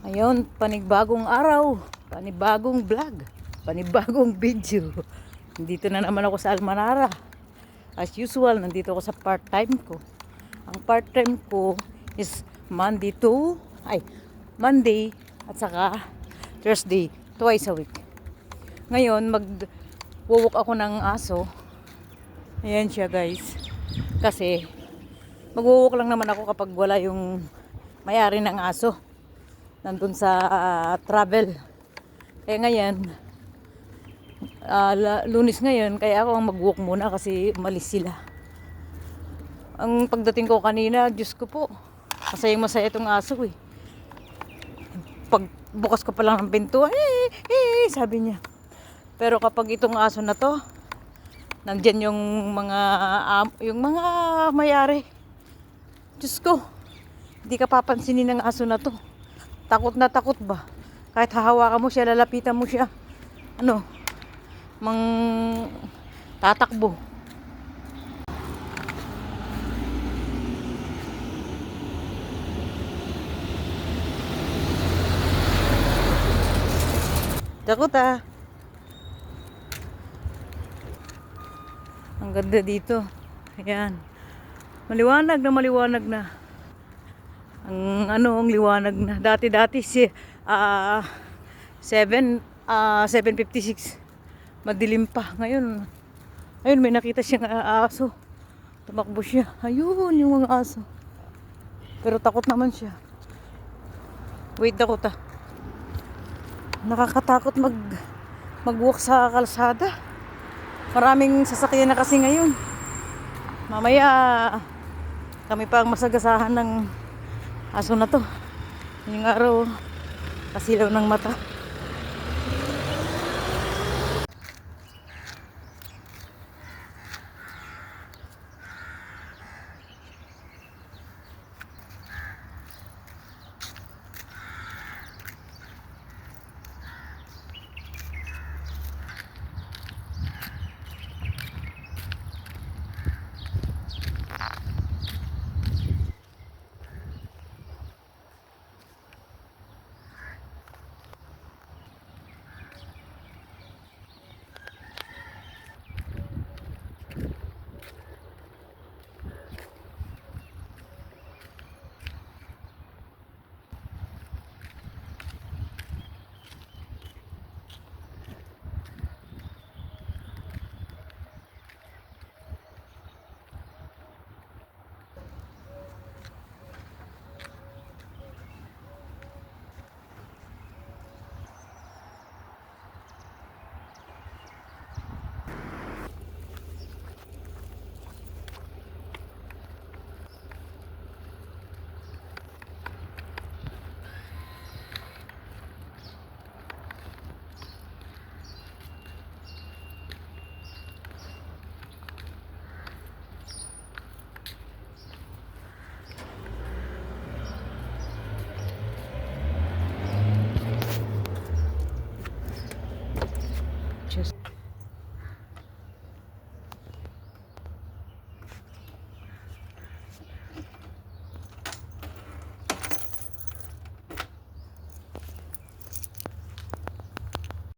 Ayun, panibagong araw, panibagong vlog, panibagong video. Nandito na naman ako sa Almanara. As usual, nandito ako sa part-time ko. Ang part-time ko is Monday at saka Thursday, twice a week. Ngayon, mag-walk ako ng aso. Ayan siya, guys. Kasi, mag-walk lang naman ako kapag wala yung may-ari ng aso. Nandun sa travel. Kaya ngayon, Lunes ngayon, kaya ako ang mag-walk muna kasi umalis sila. Ang pagdating ko kanina, Diyos ko po, masaya itong aso eh. Pagbukas ko pa lang ng pinto, sabi niya. Pero kapag itong aso na to, nandyan yung mga may-ari. Diyos ko, hindi ka papansinin ng aso na to. Takot na takot ba? Kahit hahawakan mo siya, lalapitan mo siya. Tatakbo. Takot ah. Ang ganda dito. Ayan. Maliwanag na. Ang liwanag na. Dati 7:56. Madilim pa. Ngayon may nakita siyang aso. Tumakbo siya. Ayun yung mga aso. Pero takot naman siya. Wait ako ta. Nakakatakot mag-walk sa kalsada. Maraming sasakyan na kasi ngayon. Mamaya kami pa ang masagasahan ng aso na to. Yung araw, kasilaw ng mata.